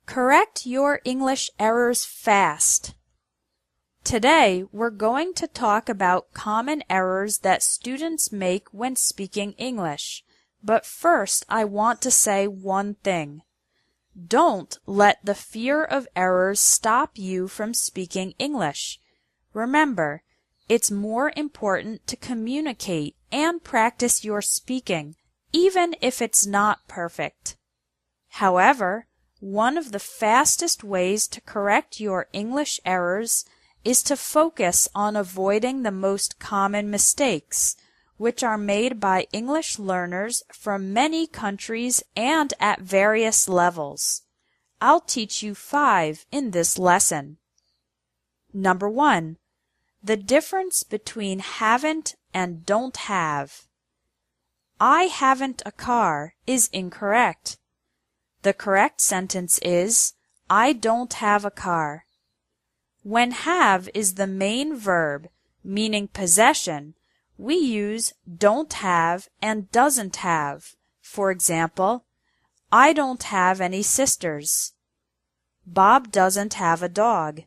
Correct your English errors fast. Today, we're going to talk about common errors that students make when speaking English. But first, I want to say one thing. Don't let the fear of errors stop you from speaking English. Remember, it's more important to communicate and practice your speaking, even if it's not perfect. However, one of the fastest ways to correct your English errors is to focus on avoiding the most common mistakes, which are made by English learners from many countries and at various levels. I'll teach you 5 in this lesson. Number 1. The difference between haven't and don't have. I haven't a car is incorrect. The correct sentence is, I don't have a car. When have is the main verb, meaning possession, we use don't have and doesn't have. For example, I don't have any sisters. Bob doesn't have a dog.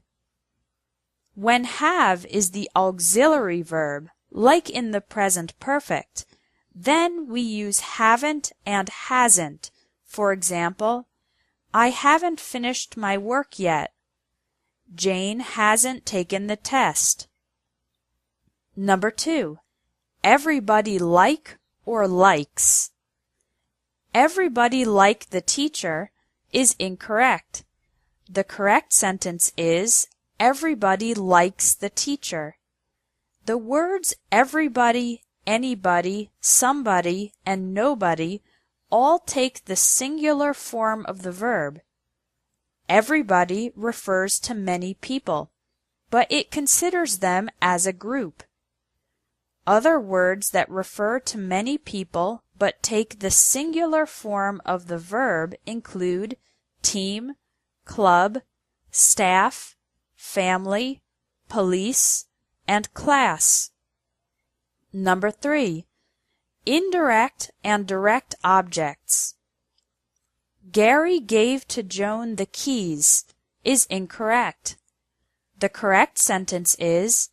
When have is the auxiliary verb, like in the present perfect, then we use haven't and hasn't. For example, I haven't finished my work yet. Jane hasn't taken the test. Number 2. Everybody like or likes. Everybody like the teacher is incorrect. The correct sentence is, everybody likes the teacher. The words everybody, anybody, somebody, and nobody all take the singular form of the verb. Everybody refers to many people, but it considers them as a group. Other words that refer to many people but take the singular form of the verb include team, club, staff, family, police, and class. Number 3. Indirect and direct objects. Gary gave to Joan the keys is incorrect. The correct sentence is,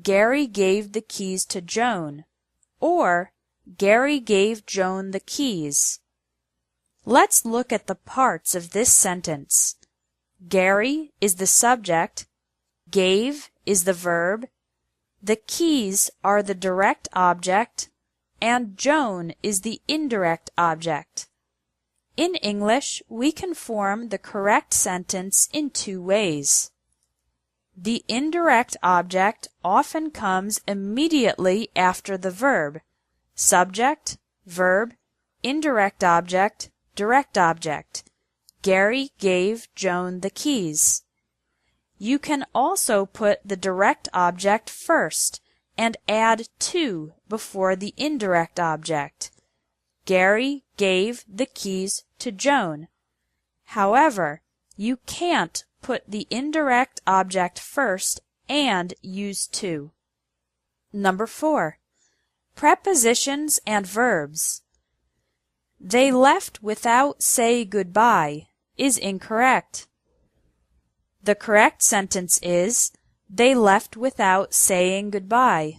Gary gave the keys to Joan, or Gary gave Joan the keys. Let's look at the parts of this sentence. Gary is the subject, gave is the verb, the keys are the direct object, and Joan is the indirect object. In English, we can form the correct sentence in 2 ways. The indirect object often comes immediately after the verb. Subject, verb, indirect object, direct object. Gary gave Joan the keys. You can also put the direct object first and add to before the indirect object. Gary gave the keys to Joan. However, you can't put the indirect object first and use to. Number 4. Prepositions and verbs. They left without say goodbye is incorrect. The correct sentence is, they left without saying goodbye.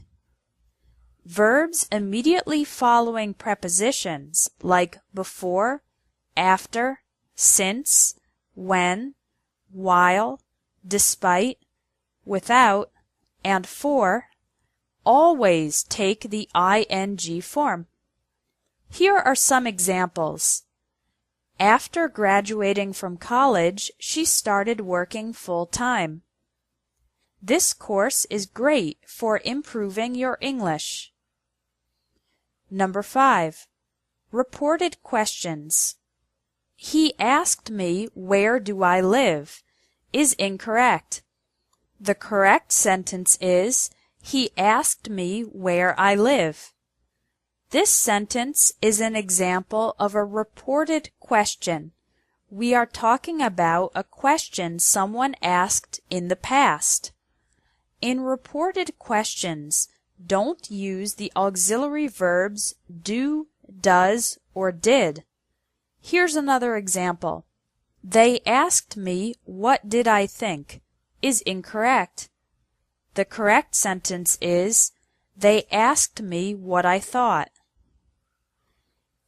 Verbs immediately following prepositions like before, after, since, when, while, despite, without, and for always take the ing form. Here are some examples. After graduating from college, she started working full-time. This course is great for improving your English. Number 5. Reported questions. He asked me, where do I live? Is incorrect. The correct sentence is, he asked me where I live. This sentence is an example of a reported question. We are talking about a question someone asked in the past. In reported questions, don't use the auxiliary verbs do, does, or did. Here's another example. They asked me what did I think is incorrect. The correct sentence is, they asked me what I thought.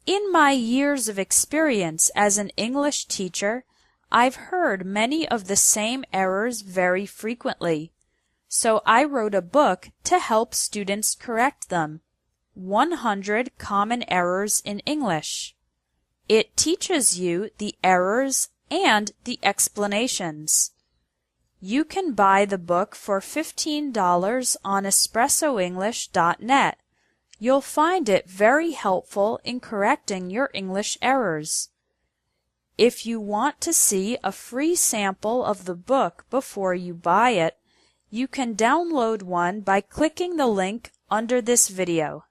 In my years of experience as an English teacher, I've heard many of the same errors very frequently, so I wrote a book to help students correct them. 100 Common Errors in English. It teaches you the errors and the explanations. You can buy the book for $15 on espressoenglish.net. You'll find it very helpful in correcting your English errors. If you want to see a free sample of the book before you buy it, you can download one by clicking the link under this video.